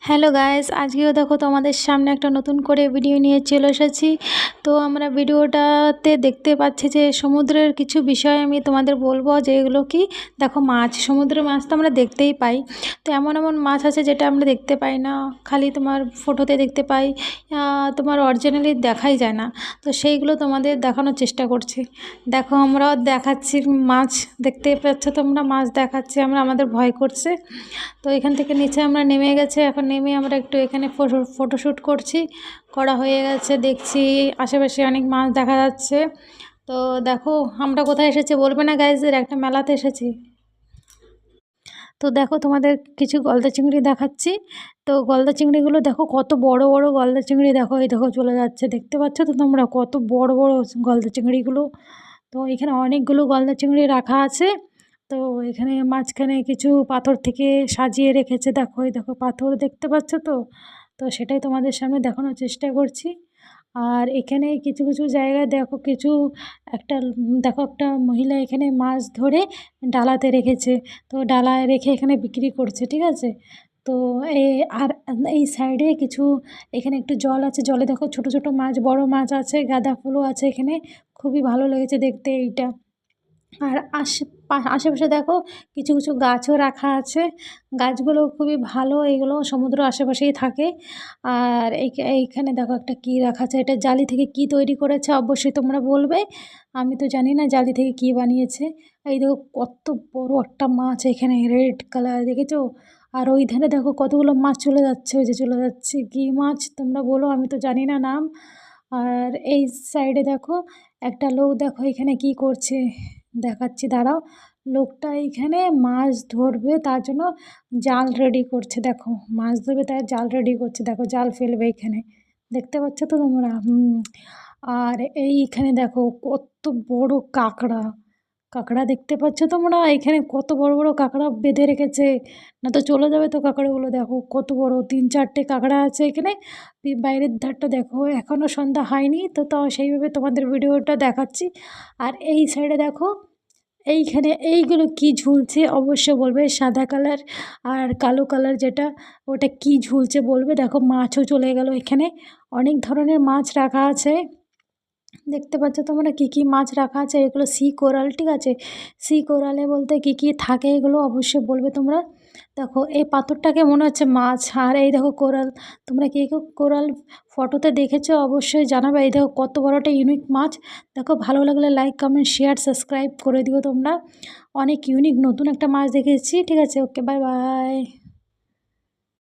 Hello guys, আজকেও দেখো তোমাদের সামনে একটা নতুন করে ভিডিও নিয়ে চলে এসেছি। তো আমরা ভিডিওটাতে দেখতে পাচ্ছি যে সমুদ্রের কিছু বিষয় আমি তোমাদের বলবো, যেগুলো কি দেখো, মাছ, সমুদ্রের মাছ তো আমরা দেখতেই পাই। তো এমন এমন মাছ আছে যেটা আমরা দেখতে পাই না, খালি তোমার ফটোতে দেখতে পাই, তোমার অরিজিনালি দেখাই যায় না। তো সেইগুলো তোমাদের দেখানোর চেষ্টা করছি। দেখো, আমরাও দেখাচ্ছি মাছ, দেখতেই পাচ্ছ তোমরা, মাছ দেখাচ্ছি আমরা, আমাদের ভয় করছে। তো এখান থেকে নিচে আমরা নেমে গেছে, এখন নেমে আমরা একটু এখানে ফটোশ্যুট করা হয়ে গেছে। দেখছি আশেপাশে অনেক মাছ দেখা যাচ্ছে। তো দেখো আমরা কোথায় এসেছি বলবে না গাইজদের, একটা মেলাতে এসেছি। তো দেখো তোমাদের কিছু গলদা চিংড়ি দেখাচ্ছি। তো গলদা চিংড়িগুলো দেখো, কত বড় বড় গলদা চিংড়ি, দেখো এই দেখো চলে যাচ্ছে, দেখতে পাচ্ছ তো তোমরা কত বড় বড় গলদা চিংড়িগুলো। তো এখানে অনেকগুলো গলদা চিংড়ি রাখা আছে। তো এখানে মাঝখানে কিছু পাথর থেকে সাজিয়ে রেখেছে, দেখো এই দেখো পাথর দেখতে পাচ্ছ তো। তো সেটাই তোমাদের সামনে দেখানোর চেষ্টা করছি। আর এখানে কিছু কিছু জায়গায় দেখো কিছু দেখো একটা মহিলা এখানে মাছ ধরে ডালাতে রেখেছে। তো ডালায় রেখে এখানে বিক্রি করছে, ঠিক আছে। তো আর এই সাইডে কিছু, এখানে একটু জল আছে, জলে দেখো ছোট ছোট মাছ, বড় মাছ আছে, গাঁদা ফুলও আছে এখানে। খুবই ভালো লেগেছে দেখতে এইটা। আর আশেপাশে দেখো কিছু কিছু গাছও রাখা আছে। গাছগুলো খুবই ভালো, এগুলো সমুদ্র আশেপাশেই থাকে। আর এইখানে দেখো একটা কী রাখা আছে, এটা জালি থেকে কি তৈরি করেছে অবশ্যই তোমরা বলবে। আমি তো জানি না জালি থেকে কি বানিয়েছে। এই দেখো কত বড় একটা মাছ এখানে, রেড কালার, দেখেছো? আর ওই ধারে দেখো কতগুলো মাছ চলে যাচ্ছে, ওই যে চলে যাচ্ছে, কি মাছ তোমরা বলো, আমি তো জানি না নাম। আর এই সাইডে দেখো একটা লোক, দেখো এখানে কি করছে দেখাচ্ছি, দাঁড়াও। লোকটা এখানে মাছ ধরবে তার জন্য জাল রেডি করছে, দেখো মাছ ধরবে তার জাল রেডি করছে, দেখো জাল ফেলবে এখানে, দেখতে পাচ্ছ তো তোমরা। আর এইখানে দেখো কত বড় কাঁকড়া, কাঁকড়া দেখতে পাচ্ছ তোমরা, এখানে কত বড় বড় কাঁকড়া বেঁধে রেখেছে, না তো চলে যাবে তো কাঁকড়াগুলো। দেখো কত বড়, 3-4টে কাঁকড়া আছে এখানে। বাইরের ধারটা দেখো, এখনও সন্ধ্যা হয়নি, তো তাও সেইভাবে তোমাদের ভিডিওটা দেখাচ্ছি। আর এই সাইডে দেখো, এইখানে এইগুলো কি ঝুলছে অবশ্য বলবে, সাদা কালার আর কালো কালার যেটা, ওটা কি ঝুলছে বলবে। দেখো মাছও চলে গেল এখানে, অনেক ধরনের মাছ রাখা আছে। দেখতে পাচ্ছ তোমরা কি কি মাছ রাখা আছে, এগুলো সি কোরাল, ঠিক আছে। সি কোরালে বলতে কি কি থাকে এগুলো অবশ্যই বলবে তোমরা। দেখো এই পাথরটাকে মনে হচ্ছে মাছ, আর এই দেখো কোরাল। তোমরা কে কেউ কোরাল ফটোতে দেখেছো অবশ্যই জানাবে। এই দেখো কত বড় একটা ইউনিক মাছ। দেখো ভালো লাগলে লাইক, কমেন্ট, শেয়ার, সাবস্ক্রাইব করে দিও তোমরা। অনেক ইউনিক নতুন একটা মাছ দেখেছি, ঠিক আছে। ওকে, বাই বাই।